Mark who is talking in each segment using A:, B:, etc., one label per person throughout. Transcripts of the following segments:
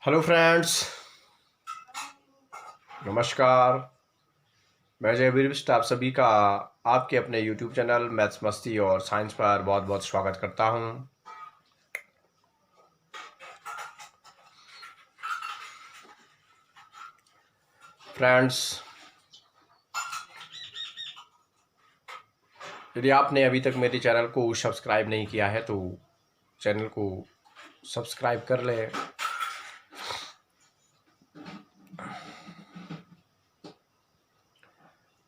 A: Hello friends, नमस्कार। मैं जयवीर बिष्ट आप सभी का आपके अपने यूट्यूब चैनल मैथ्स मस्ती और साइंस पर बहुत बहुत स्वागत करता हूं। फ्रेंड्स, यदि आपने अभी तक मेरे चैनल को सब्सक्राइब नहीं किया है तो चैनल को सब्सक्राइब कर लें।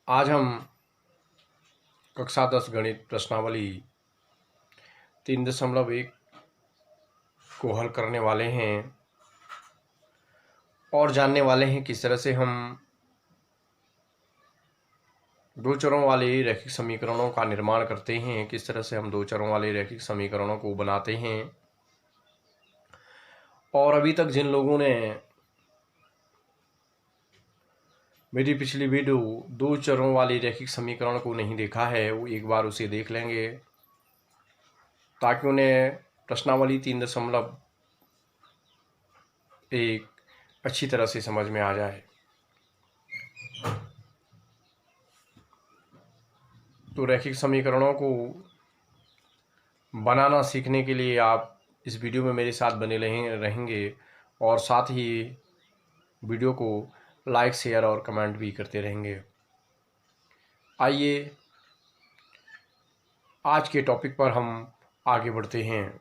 A: आज हम कक्षा 10 गणित प्रश्नावली 3.1 को हल करने वाले हैं और जानने वाले हैं किस तरह से हम दो चरों वाले रैखिक समीकरणों का निर्माण करते हैं, किस तरह से हम दो चरों वाले रैखिक समीकरणों को बनाते हैं। और अभी तक जिन लोगों ने मेरी पिछली वीडियो दो चरों वाले रैखिक समीकरण को नहीं देखा है वो एक बार उसे देख लेंगे ताकि उन्हें प्रश्नावली 3.1 अच्छी तरह से समझ में आ जाए। तो रैखिक समीकरणों को बनाना सीखने के लिए आप इस वीडियो में मेरे साथ बने रहेंगे और साथ ही वीडियो को लाइक, शेयर और कमेंट भी करते रहेंगे। आइए आज के टॉपिक पर हम आगे बढ़ते हैं।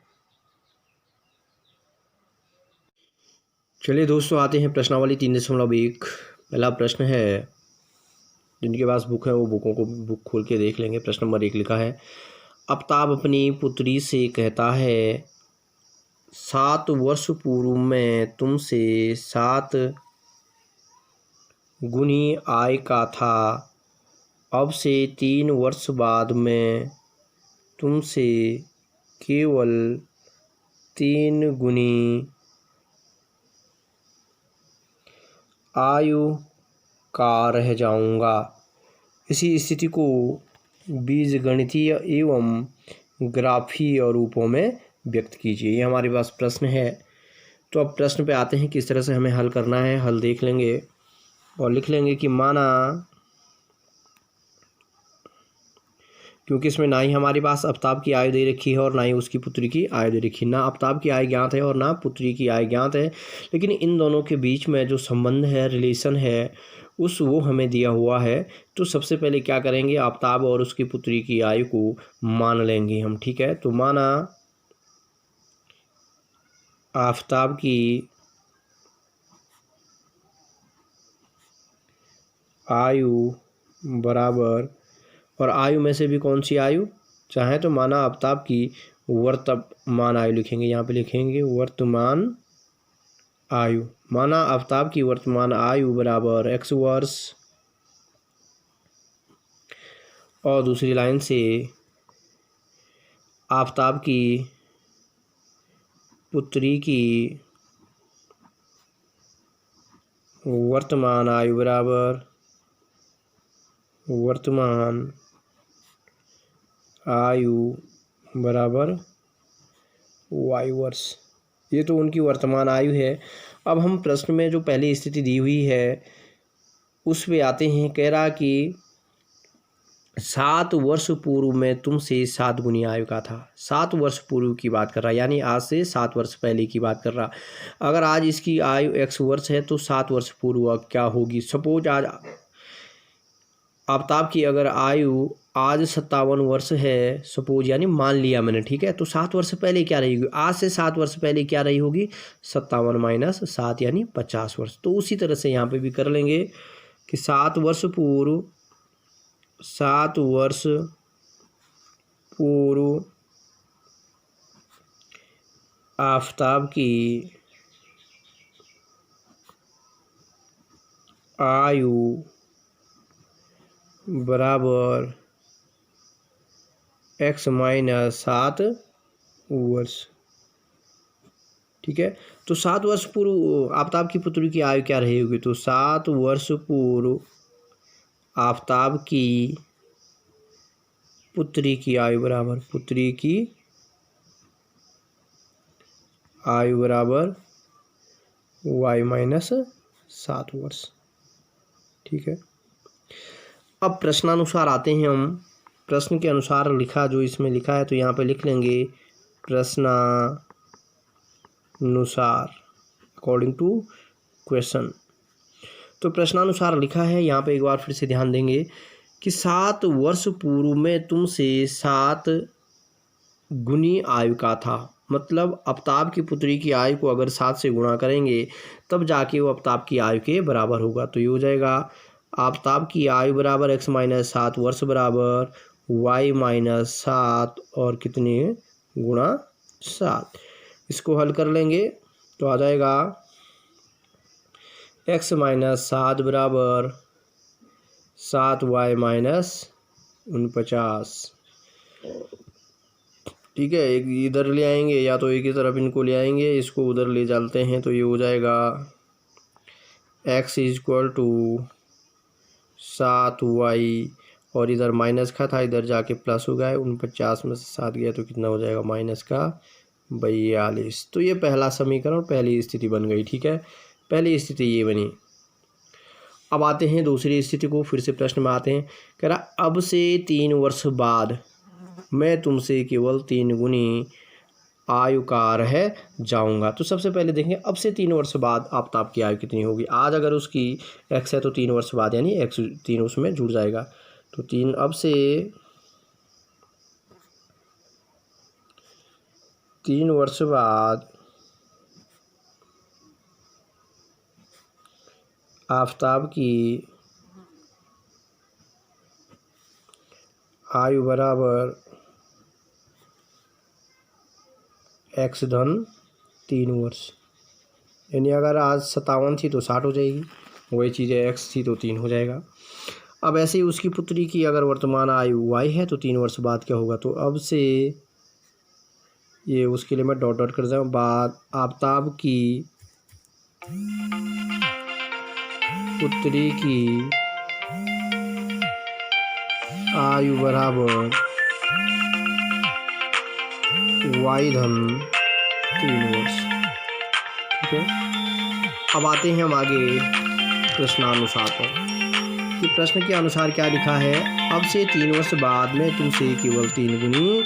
B: चलिए दोस्तों, आते हैं प्रश्नावली 3.1। पहला प्रश्न है, जिनके पास बुक है वो बुक खोल के देख लेंगे। प्रश्न नंबर 1 लिखा है, आफ्ताब अपनी पुत्री से कहता है 7 वर्ष पूर्व मैं तुमसे 7 गुनी आय का था, अब से 3 वर्ष बाद मैं तुमसे केवल 3 गुनी आयु का रह जाऊंगा। इसी स्थिति को बीजगणितीय एवं ग्राफीय रूपों में व्यक्त कीजिए। ये हमारे पास प्रश्न है। तो अब प्रश्न पे आते हैं, किस तरह से हमें हल करना है। हल देख लेंगे और लिख लेंगे कि माना, क्योंकि इसमें ना ही हमारे पास आफ्ताब की आयु दे रखी है और ना ही उसकी पुत्री की आयु दे रखी है। ना आफ्ताब की आयु ज्ञात है और ना पुत्री की आयु ज्ञात है, लेकिन इन दोनों के बीच में जो संबंध है, रिलेशन है, वो हमें दिया हुआ है। तो सबसे पहले क्या करेंगे, आफ्ताब और उसकी पुत्री की आयु को मान लेंगे हम। ठीक है, तो माना आफ्ताब की आयु बराबर, और आयु में से भी कौन सी आयु, चाहे तो माना आफ्ताब की वर्तमान आयु लिखेंगे, यहाँ पे लिखेंगे वर्तमान आयु। माना आफ्ताब की वर्तमान आयु बराबर x वर्ष, और दूसरी लाइन से आफ्ताब की पुत्री की वर्तमान आयु बराबर वर्तमान आयु बराबर y वर्ष। ये तो उनकी वर्तमान आयु है। अब हम प्रश्न में जो पहली स्थिति दी हुई है उस पे आते हैं। कह रहा कि 7 वर्ष पूर्व में तुमसे 7 गुनी आयु का था। 7 वर्ष पूर्व की बात कर रहा है, यानी आज से 7 वर्ष पहले की बात कर रहा। अगर आज इसकी आयु x वर्ष है तो 7 वर्ष पूर्व क्या होगी। सपोज आज आफ्ताब की अगर आयु आज 57 वर्ष है, सपोज, यानी मान लिया मैंने, ठीक है। तो 7 वर्ष पहले क्या रहेगी, आज से 7 वर्ष पहले क्या रही होगी, 57 माइनस 7 यानी 50 वर्ष। तो उसी तरह से यहाँ पे भी कर लेंगे कि 7 वर्ष पूर्व आफ्ताब की आयु बराबर x माइनस 7 वर्ष। ठीक है, तो 7 वर्ष पूर्व आफ्ताब की पुत्री की आयु क्या रहेगी, तो 7 वर्ष पूर्व आफ्ताब की पुत्री की आयु बराबर y माइनस 7 वर्ष। ठीक है, अब प्रश्नानुसार आते हैं हम। प्रश्न के अनुसार लिखा, जो इसमें लिखा है तो यहाँ पे लिख लेंगे प्रश्नानुसार, अकॉर्डिंग टू क्वेश्चन। तो प्रश्नानुसार लिखा है यहाँ पे, एक बार फिर से ध्यान देंगे कि 7 वर्ष पूर्व में तुमसे 7 गुनी आयु का था। मतलब आफ्ताब की पुत्री की आयु को अगर 7 से गुणा करेंगे तब जाके वो आफ्ताब की आयु के बराबर होगा। तो ये हो जाएगा आफ्ताब की आयु बराबर x माइनस 7 वर्ष बराबर y माइनस 7 और कितने गुणा 7। इसको हल कर लेंगे तो आ जाएगा x माइनस 7 बराबर 7y माइनस 49। ठीक है, एक इधर ले आएंगे या तो एक ही तरफ इनको ले आएंगे, इसको उधर ले जाते हैं तो ये हो जाएगा x इक्वल टू 7y और इधर माइनस का था, इधर जाके प्लस हो गया है। 49 में से 7 गया तो कितना हो जाएगा माइनस का 42। तो ये पहला समीकरण, पहली स्थिति बन गई। ठीक है, पहली स्थिति ये बनी। अब आते हैं दूसरी स्थिति को, फिर से प्रश्न में आते हैं। कह रहा अब से 3 वर्ष बाद मैं तुमसे केवल 3 गुनी आयु का रह जाऊंगा। तो सबसे पहले देखेंगे अब से 3 वर्ष बाद आफ्ताब की आयु कितनी होगी। आज अगर उसकी x है तो 3 वर्ष बाद यानी x 3 उसमें जुड़ जाएगा। तो 3 अब से 3 वर्ष बाद आफ्ताब की आयु बराबर x धन 3 वर्ष। यानी अगर आज 57 थी तो 60 हो जाएगी, वही चीज़ है x थी तो 3 हो जाएगा। अब ऐसे ही उसकी पुत्री की अगर वर्तमान आयु y है तो 3 वर्ष बाद क्या होगा। तो अब से ये उसके लिए मैं डॉट डॉट कर दूँ, बाद आफ्ताब की पुत्री की आयु बराबर y धन 3 वर्ष। ठीक है, अब आते हैं हम आगे प्रश्नानुसार पर कि प्रश्न के अनुसार क्या लिखा है। अब से 3 वर्ष बाद मैं तुमसे केवल 3 गुनी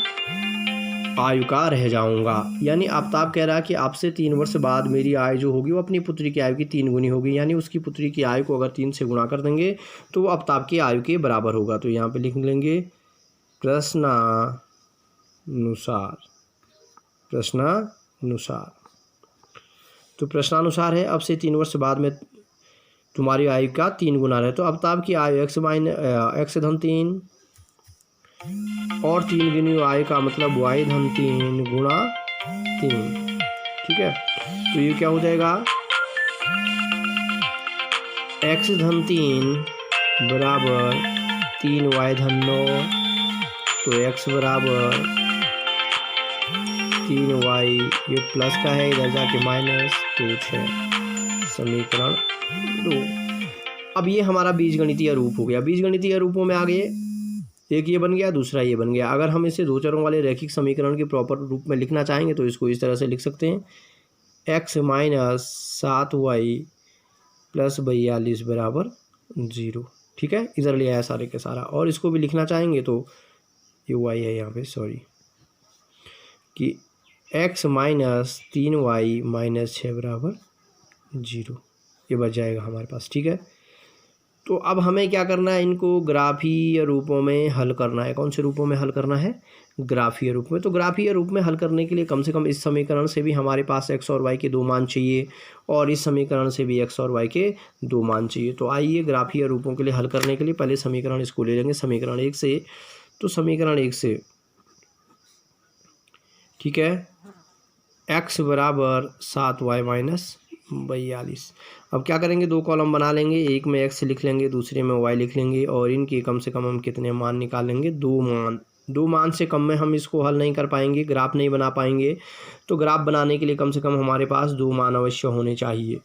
B: आयु का रह जाऊंगा। यानी आफ्ताब कह रहा है कि आपसे 3 वर्ष बाद मेरी आयु जो होगी वो अपनी पुत्री की आयु की 3 गुनी होगी। यानी उसकी पुत्री की आयु को अगर 3 से गुणा कर देंगे तो वो आफ्ताब की आयु के बराबर होगा। तो यहाँ पे लिख लेंगे प्रश्नानुसार, प्रश्नानुसार। तो प्रश्नानुसार है अब से 3 वर्ष बाद में तुम्हारी आयु का 3 गुना रहे। तो आफ्ताब की आयु x धन 3 और 3 गुनी आयु का मतलब y धन 3 गुणा 3। ठीक है, तो ये क्या हो जाएगा x धन 3 बराबर 3y धन 9। तो x बराबर 3y, ये प्लस का है इधर जाके माइनस, तो 6। समीकरण 2। अब ये हमारा बीजगणितीय रूप हो गया। बीजगणितीय रूपों में आगे एक ये बन गया, दूसरा ये बन गया। अगर हम इसे 2 चरों वाले रैखिक समीकरण के प्रॉपर रूप में लिखना चाहेंगे तो इसको इस तरह से लिख सकते हैं x माइनस 7y प्लस 42 बराबर 0। ठीक है, इधर ले आया सारे के सारा। और इसको भी लिखना चाहेंगे तो ये y है यहाँ पे, सॉरी, कि x माइनस 3y माइनस 6 बराबर 0, ये बच जाएगा हमारे पास। ठीक है, तो अब हमें क्या करना है, इनको ग्राफीय रूपों में हल करना है। कौन से रूपों में हल करना है, ग्राफीय रूप में। तो ग्राफीय रूप में हल करने के लिए कम से कम इस समीकरण से भी हमारे पास x और y के 2 मान चाहिए और इस समीकरण से भी x और y के 2 मान चाहिए। तो आइए ग्राफीय रूपों के लिए हल करने के लिए पहले समीकरण इसको ले लेंगे, समीकरण 1 से। तो समीकरण 1 से, ठीक है, x बराबर 7y माइनस 42। अब क्या करेंगे, 2 कॉलम बना लेंगे, एक में x लिख लेंगे, दूसरे में y लिख लेंगे और इनके कम से कम हम कितने मान निकालेंगे, 2 मान। 2 मान से कम में हम इसको हल नहीं कर पाएंगे, ग्राफ नहीं बना पाएंगे। तो ग्राफ बनाने के लिए कम से कम हमारे पास 2 मान अवश्य होने चाहिए।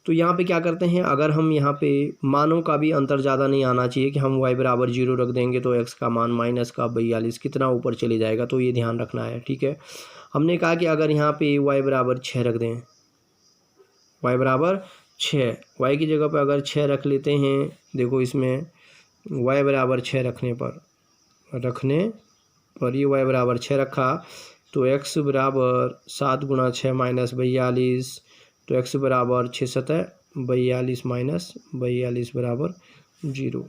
B: तो यहाँ पे क्या करते हैं, अगर हम यहाँ पे मानों का भी अंतर ज़्यादा नहीं आना चाहिए कि हम y बराबर 0 रख देंगे तो x का मान माइनस का 42 कितना ऊपर चले जाएगा, तो ये ध्यान रखना है। ठीक है, हमने कहा कि अगर यहाँ पे y बराबर 6 रख दें, y बराबर 6, y की जगह पर अगर 6 रख लेते हैं, देखो इसमें y बराबर 6 रखने पर ये y बराबर 6 रखा तो x बराबर 7 गुणा 6 माइनस 42, तो x बराबर 6 सतह 42 माइनस 42 बराबर 0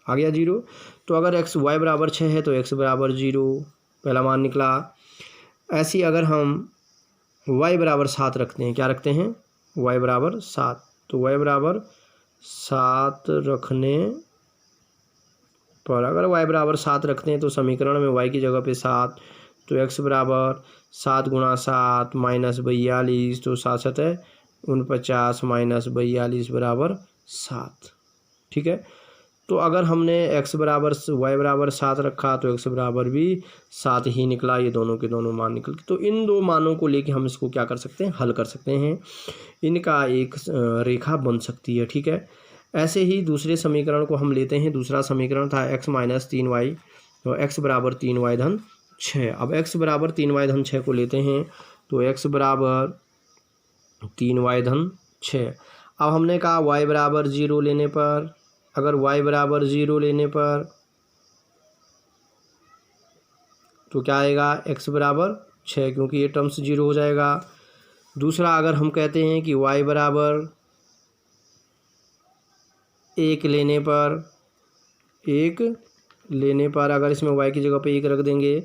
B: आ गया 0। तो अगर y बराबर 6 है तो x बराबर 0, पहला मान निकला। ऐसे ही अगर हम y बराबर 7 रखते हैं, क्या रखते हैं, y बराबर 7, तो y बराबर 7 रखने पर अगर y बराबर 7 रखते हैं तो समीकरण में y की जगह पे 7, तो x बराबर 7 गुणा 7 माइनस 42, तो 7 सतह 49 माइनस 42 बराबर 7। ठीक है, तो अगर हमने x बराबर y बराबर 7 रखा तो x बराबर भी 7 ही निकला, ये दोनों के दोनों मान निकल के। तो इन दो मानों को लेके हम इसको क्या कर सकते हैं, हल कर सकते हैं, इनका एक रेखा बन सकती है। ठीक है, ऐसे ही दूसरे समीकरण को हम लेते हैं। दूसरा समीकरण था x माइनस 3y, तो x बराबर 3y धन 6। अब x बराबर 3y धन 6 को लेते हैं, तो x बराबर 3y धन 6। अब हमने कहा y बराबर 0 लेने पर, अगर y बराबर 0 लेने पर तो क्या आएगा, x बराबर 6, क्योंकि ये टर्म्स 0 हो जाएगा। दूसरा अगर हम कहते हैं कि y बराबर 1 लेने पर अगर इसमें y की जगह पे 1 रख देंगे,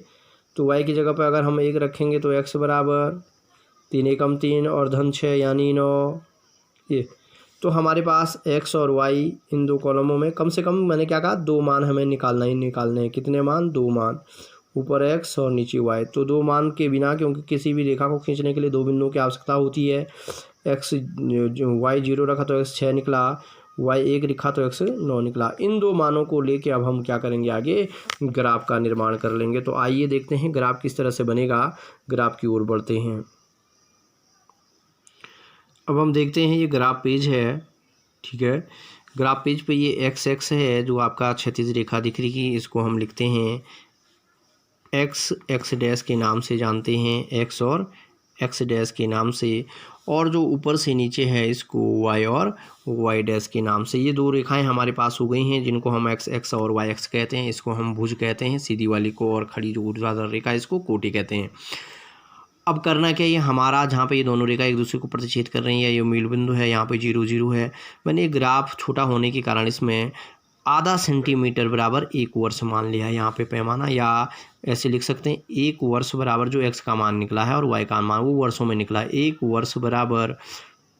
B: तो y की जगह पे अगर हम 1 रखेंगे तो x बराबर 3 एकम 3 और धन 6 यानी 9। ये तो हमारे पास x और y इन दो कॉलमों में कम से कम मैंने क्या कहा, 2 मान हमें निकालने हैं। कितने मान, 2 मान, ऊपर x और नीचे y। तो 2 मान के बिना, क्योंकि किसी भी रेखा को खींचने के लिए 2 बिंदुओं की आवश्यकता होती है। x y 0 रखा तो x 6 निकला, y 1 लिखा तो x 9 निकला। इन 2 मानों को लेके अब हम क्या करेंगे, आगे ग्राफ का निर्माण कर लेंगे। तो आइए देखते हैं ग्राफ किस तरह से बनेगा। ग्राफ की ओर बढ़ते हैं। अब हम देखते हैं ये ग्राफ पेज है। ठीक है, ग्राफ पेज पे ये एक्स एक्स है जो आपका क्षैतिज रेखा दिख रही है, इसको हम लिखते हैं एक्स एक्स डैश के नाम से जानते हैं, एक्स और एक्स डैश के नाम से, और जो ऊपर से नीचे है इसको वाई और वाई डैश के नाम से। ये 2 रेखाएं हमारे पास हो गई हैं जिनको हम एक्स एक्स और वाई एक्स कहते हैं। इसको हम भुज कहते हैं सीधी वाली को, और खड़ी जो ऊर्ध्वाधर रेखा इसको कोटि कहते हैं। अब करना क्या, ये हमारा जहाँ पे ये दोनों रेखा एक दूसरे को प्रतिच्छेद कर रही है, ये मूल बिंदु है, यहाँ पे 0 0 है। मैंने ग्राफ छोटा होने के कारण इसमें आधा सेंटीमीटर बराबर 1 वर्ष मान लिया है यहाँ पे पैमाना, या ऐसे लिख सकते हैं 1 वर्ष बराबर जो x का मान निकला है और y का मान वो वर्षों में निकला है। 1 वर्ष बराबर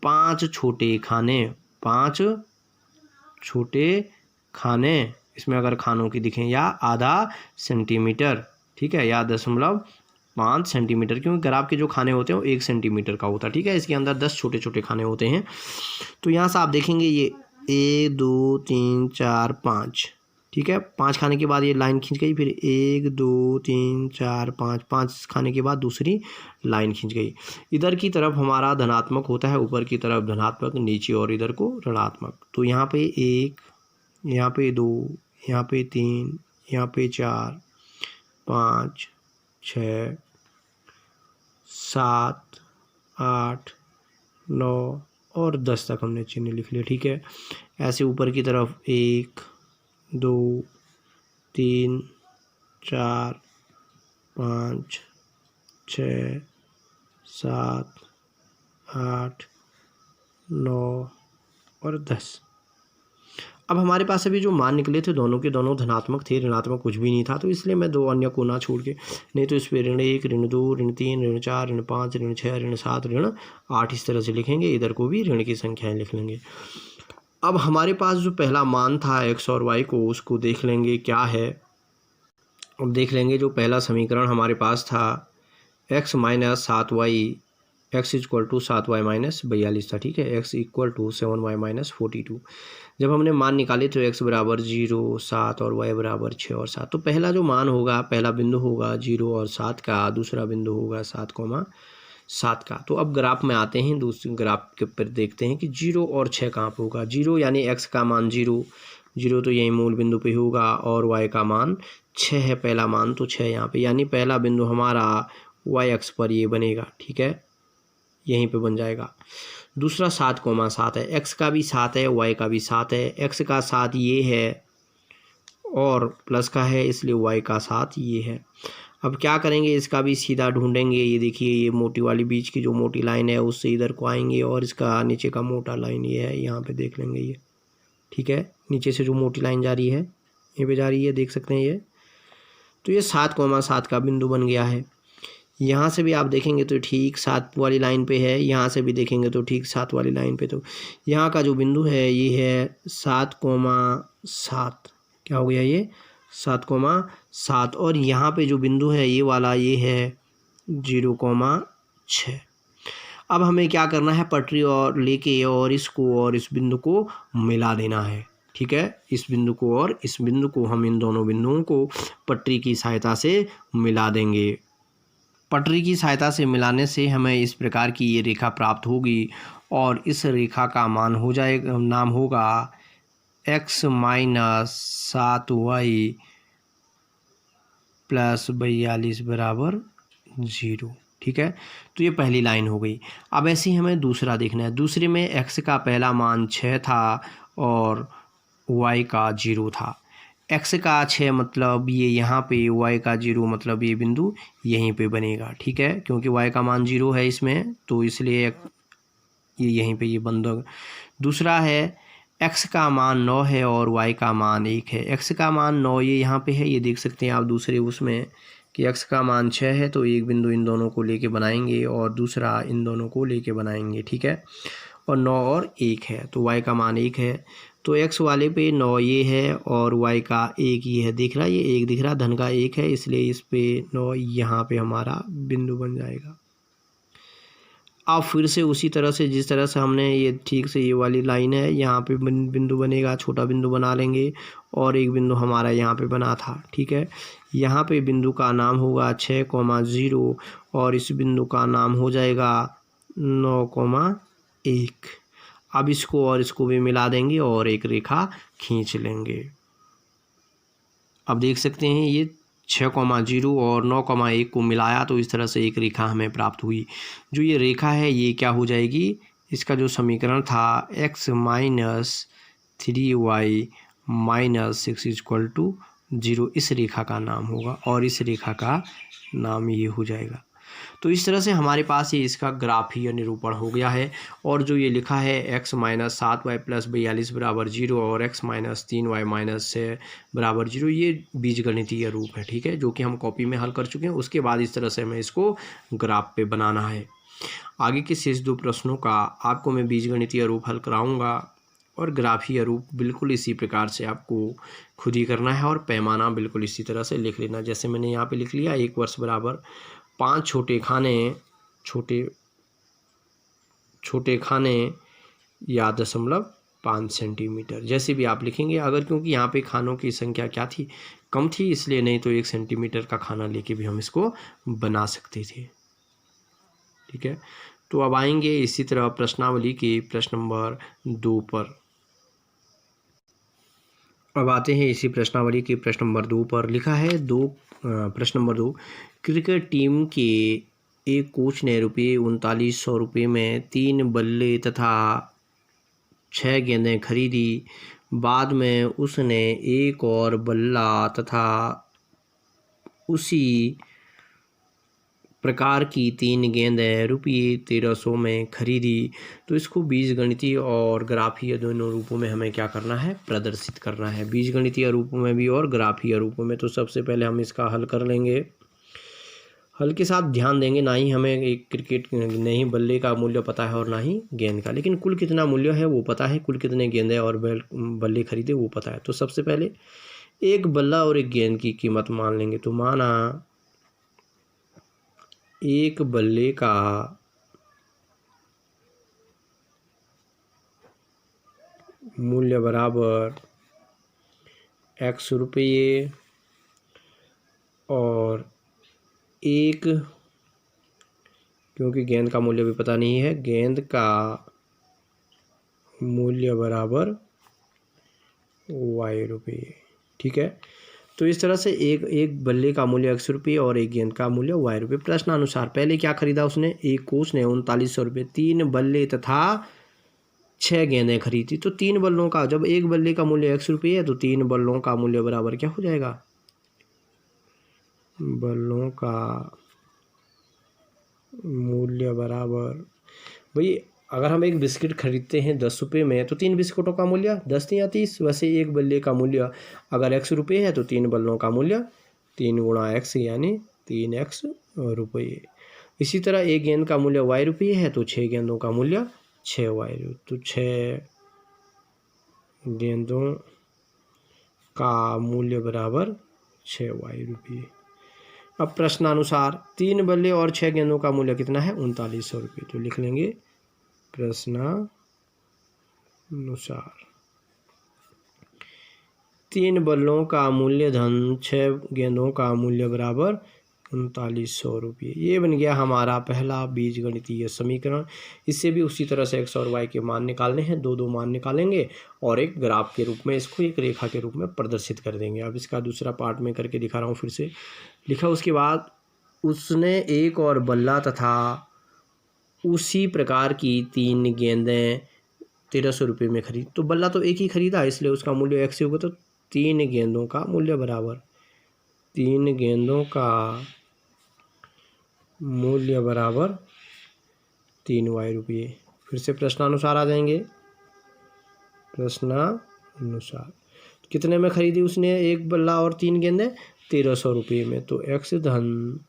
B: 5 छोटे खाने, 5 छोटे खाने, इसमें अगर खानों की दिखें, या आधा सेंटीमीटर। ठीक है, या 0.5 सेंटीमीटर, क्योंकि ग्राफ के जो खाने होते हैं वो 1 सेंटीमीटर का होता है। ठीक है, इसके अंदर 10 छोटे छोटे खाने होते हैं। तो यहाँ से आप देखेंगे ये 1 2 3 4 5। ठीक है, 5 खाने के बाद ये लाइन खींच गई, फिर 1 2 3 4 5, 5 खाने के बाद दूसरी लाइन खींच गई। इधर की तरफ हमारा धनात्मक होता है, ऊपर की तरफ धनात्मक, नीचे और इधर को ऋणात्मक। तो यहाँ पे 1, यहाँ पे 2, यहाँ पे 3, यहाँ पे 4 5 6 7 8 9 और 10 तक हमने चिन्ह लिख लिया। ठीक है, ऐसे ऊपर की तरफ 1 2 3 4 5 6 7 8 9 और 10। अब हमारे पास अभी जो मान निकले थे दोनों के दोनों धनात्मक थे, ऋणात्मक कुछ भी नहीं था, तो इसलिए मैं 2 अन्य को ना छोड़ के, नहीं तो इस पर ऋण 1 ऋण 2 ऋण 3 ऋण 4 ऋण 5 ऋण 6 ऋण 7 ऋण 8 इस तरह से लिखेंगे। इधर को भी ऋण की संख्याएं लिख लेंगे। अब हमारे पास जो पहला मान था x और y को, उसको देख लेंगे क्या है। अब देख लेंगे जो पहला समीकरण हमारे पास था x minus 7y, x equal to 7y minus 42 था। ठीक है, x equal to 7y minus 42। जब हमने मान निकाले तो x बराबर 0 7 और y बराबर 6 और 7। तो पहला जो मान होगा, पहला बिंदु होगा 0 और 7 का, दूसरा बिंदु होगा 7,7 का। तो अब ग्राफ में आते हैं, दूसरे ग्राफ के ऊपर देखते हैं कि 0 और 6 कहाँ पर होगा। 0 यानी x का मान 0 तो यही मूल बिंदु पे होगा, और y का मान 6 है, पहला मान तो 6 यहाँ पे, यानी पहला बिंदु हमारा y अक्ष पर ये बनेगा। ठीक है, यहीं पे बन जाएगा। दूसरा 7,7 है, x का भी 7 है, y का भी 7 है, x का 7 ये है और प्लस का है इसलिए y का 7 ये है। अब क्या करेंगे, इसका भी सीधा ढूंढेंगे। ये देखिए, ये मोटी वाली बीच की जो मोटी लाइन है उससे इधर को आएंगे और इसका नीचे का मोटा लाइन ये है, यहाँ पे देख लेंगे ये, ठीक है। नीचे से जो मोटी लाइन जा रही है ये पे जा रही है, देख सकते हैं ये। तो ये 7,7 का बिंदु बन गया है। यहाँ से भी आप देखेंगे तो ठीक 7 वाली लाइन पे है, यहाँ से भी देखेंगे तो ठीक 7 वाली लाइन पे। तो यहाँ का जो बिंदु है ये है 7,7, क्या हो गया ये 7,7, और यहाँ पे जो बिंदु है ये वाला ये है 0,6। अब हमें क्या करना है, पटरी और लेके और इसको और इस बिंदु को मिला देना है, ठीक है। इस बिंदु को और इस बिंदु को हम इन दोनों बिंदुओं को पटरी की सहायता से मिला देंगे। पटरी की सहायता से मिलाने से हमें इस प्रकार की ये रेखा प्राप्त होगी और इस रेखा का मान हो जाएगा, नाम होगा x - 7y + 42 बराबर 0, ठीक है। तो ये पहली लाइन हो गई। अब ऐसे ही हमें दूसरा देखना है। दूसरे में x का पहला मान 6 था और y का 0 था। x का 6 मतलब ये यहाँ पे, y का 0 मतलब ये बिंदु यहीं पे बनेगा, ठीक है। क्योंकि y का मान 0 है इसमें, तो इसलिए ये यहीं पे ये बंद होगा। दूसरा है x का मान 9 है और y का मान 1 है। x का मान 9 ये यहाँ पे है, ये देख सकते हैं आप दूसरे उसमें कि x का मान 6 है, तो एक बिंदु इन दोनों को लेके बनाएंगे और दूसरा इन दोनों को लेके बनाएंगे, ठीक है। और 9 और 1 है, तो y का मान 1 है। तो x वाले पे 9 ये है और y का 1 ये है, दिख रहा है, ये 1 दिख रहा, धन का 1 है, इसलिए इस पे 9 यहाँ पे हमारा बिंदु बन जाएगा। अब फिर से उसी तरह से जिस तरह से हमने ये ठीक से ये वाली लाइन है, यहाँ पे बिंदु बनेगा, छोटा बिंदु बना लेंगे और एक बिंदु हमारा यहाँ पे बना था, ठीक है। यहाँ पे बिंदु का नाम होगा 6,0 और इस बिंदु का नाम हो जाएगा 9,1। अब इसको और इसको भी मिला देंगे और एक रेखा खींच लेंगे। अब देख सकते हैं ये 6,0 और 9,1 को मिलाया तो इस तरह से एक रेखा हमें प्राप्त हुई। जो ये रेखा है ये क्या हो जाएगी, इसका जो समीकरण था x - 3y - 6 = 0, इस रेखा का नाम होगा और इस रेखा का नाम ये हो जाएगा। तो इस तरह से हमारे पास ये इसका ग्राफीय निरूपण हो गया है। और जो ये लिखा है x - 7y + 42 बराबर 0 और x - 3y - 6 बराबर 0, ये बीजगणितीय रूप है, ठीक है, जो कि हम कॉपी में हल कर चुके हैं। उसके बाद इस तरह से हमें इसको ग्राफ पे बनाना है। आगे के शेष 2 प्रश्नों का आपको मैं बीजगणितीय रूप हल कराऊंगा और ग्राफीय रूप बिल्कुल इसी प्रकार से आपको खुद ही करना है और पैमाना बिल्कुल इसी तरह से लिख लेना। जैसे मैंने यहाँ पे लिख लिया, 1 वर्ष बराबर 5 छोटे खाने या 0.5 सेंटीमीटर, जैसे भी आप लिखेंगे। अगर क्योंकि यहाँ पे खानों की संख्या क्या थी, कम थी, इसलिए नहीं तो 1 सेंटीमीटर का खाना लेके भी हम इसको बना सकते थे, ठीक है। तो अब आएंगे इसी तरह प्रश्नावली के प्रश्न नंबर 2 पर। अब आते हैं इसी प्रश्नावली के प्रश्न नंबर 2 पर। लिखा है प्रश्न नंबर 2, क्रिकेट टीम के एक कोच ने ₹3900 में 3 बल्ले तथा 6 गेंदें खरीदी। बाद में उसने एक और बल्ला तथा उसी प्रकार की 3 गेंदें ₹1300 में खरीदी। तो इसको बीजगणितीय और ग्राफीय दोनों रूपों में हमें क्या करना है, प्रदर्शित करना है। बीजगणितीय रूपों में भी और ग्राफीय रूपों में। तो सबसे पहले हम इसका हल कर लेंगे। हल के साथ ध्यान देंगे, ना ही हमें एक क्रिकेट नहीं बल्ले का मूल्य पता है और ना ही गेंद का, लेकिन कुल कितना मूल्य है वो पता है, कुल कितने गेंदें और बल्ले खरीदे वो पता है। तो सबसे पहले एक बल्ला और एक गेंद की कीमत मान लेंगे। तो माना एक बल्ले का मूल्य बराबर x रुपये और एक, क्योंकि गेंद का मूल्य भी पता नहीं है, गेंद का मूल्य बराबर y रुपये, ठीक है। तो इस तरह से एक बल्ले का मूल्य 100 रुपये और एक गेंद का मूल्य y रुपये। प्रश्नानुसार पहले क्या खरीदा उसने, एक को उसने 3900 रुपये, 3 बल्ले तथा 6 गेंदें खरीदी। तो 3 बल्लों का, जब एक बल्ले का मूल्य 100 रुपये है तो 3 बल्लों का मूल्य बराबर क्या हो जाएगा, बल्लों का मूल्य बराबर, भाई अगर हम एक बिस्किट खरीदते हैं 10 रुपये में तो 3 बिस्कुटों का मूल्य 10 या 30, वैसे एक बल्ले का मूल्य अगर 100 रुपये है तो 3 बल्लों का मूल्य 3 गुणा x यानी 3x रुपये। इसी तरह एक गेंद का मूल्य y रुपये है तो 6 गेंदों का मूल्य 6y, तो 6 गेंदों का मूल्य बराबर 6y रुपये। अब प्रश्नानुसार 3 बल्ले और 6 गेंदों का मूल्य कितना है, 3900 रुपये। तो लिख लेंगे प्रश्नानुसार 3 बल्लों का मूल्य धन 6 गेंदों का मूल्य बराबर 3900 रुपये। ये बन गया हमारा पहला बीजगणितीय समीकरण। इससे भी उसी तरह से x और y के मान निकालने हैं, दो मान निकालेंगे और एक ग्राफ के रूप में इसको एक रेखा के रूप में प्रदर्शित कर देंगे। अब इसका दूसरा पार्ट में करके दिखा रहा हूँ। फिर से लिखा, उसके बाद उसने एक और बल्ला तथा उसी प्रकार की 3 गेंदें 1300 रुपये में खरीद। तो बल्ला तो एक ही खरीदा इसलिए उसका मूल्य x होगा, तो 3 गेंदों का मूल्य बराबर 3 गेंदों का मूल्य बराबर 3y रुपये। फिर से प्रश्नानुसार आ जाएंगे। प्रश्नानुसार कितने में खरीदी उसने एक बल्ला और 3 गेंदें, 1300 रुपये में। तो x धन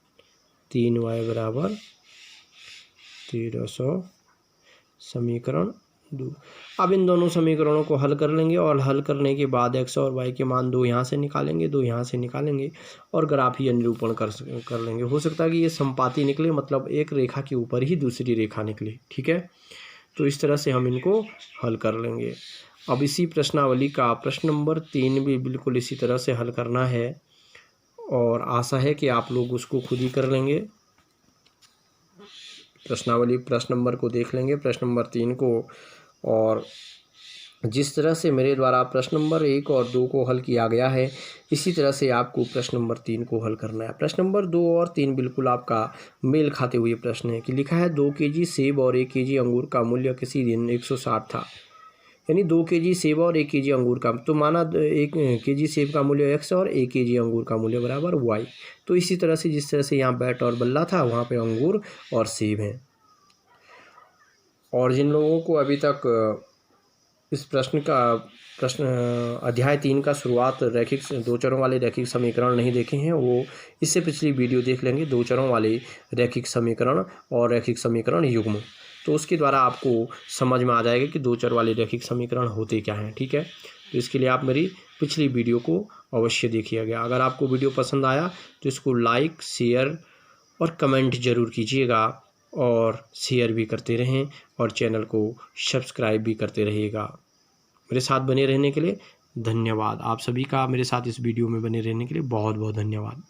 B: 3y बराबर 1300 समीकरण 2। अब इन दोनों समीकरणों को हल कर लेंगे और हल करने के बाद x और y के मान 2 यहाँ से निकालेंगे, 2 यहाँ से निकालेंगे और ग्राफीय निरूपण कर लेंगे। हो सकता है कि ये संपाती निकले, मतलब एक रेखा के ऊपर ही दूसरी रेखा निकले। ठीक है, तो इस तरह से हम इनको हल कर लेंगे। अब इसी प्रश्नावली का प्रश्न नंबर 3 भी बिल्कुल इसी तरह से हल करना है और आशा है कि आप लोग उसको खुद ही कर लेंगे। प्रश्नावली प्रश्न नंबर को देख लेंगे, प्रश्न नंबर 3 को, और जिस तरह से मेरे द्वारा प्रश्न नंबर 1 और 2 को हल किया गया है इसी तरह से आपको प्रश्न नंबर 3 को हल करना है। प्रश्न नंबर 2 और 3 बिल्कुल आपका मेल खाते हुए प्रश्न है कि लिखा है 2 केजी सेब और 1 केजी अंगूर का मूल्य किसी दिन 160 था। यानी 2 केजी सेब और 1 केजी अंगूर का, तो माना 1 केजी सेब का मूल्य x और 1 केजी अंगूर का मूल्य बराबर y। तो इसी तरह से जिस तरह से यहाँ बैट और बल्ला था वहाँ पे अंगूर और सेब हैं। और जिन लोगों को अभी तक इस प्रश्न अध्याय 3 का शुरुआत रैखिक 2 चरों वाले रैखिक समीकरण नहीं देखे हैं, वो इससे पिछली वीडियो देख लेंगे, 2 चरों वाले रैखिक समीकरण और रैखिक समीकरण युग्म। तो उसके द्वारा आपको समझ में आ जाएगा कि 2 चर वाले रैखिक समीकरण होते क्या हैं। ठीक है, तो इसके लिए आप मेरी पिछली वीडियो को अवश्य देखिएगा। अगर आपको वीडियो पसंद आया तो इसको लाइक, शेयर और कमेंट ज़रूर कीजिएगा और शेयर भी करते रहें और चैनल को सब्सक्राइब भी करते रहिएगा। मेरे साथ बने रहने के लिए धन्यवाद। आप सभी का मेरे साथ इस वीडियो में बने रहने के लिए बहुत बहुत धन्यवाद।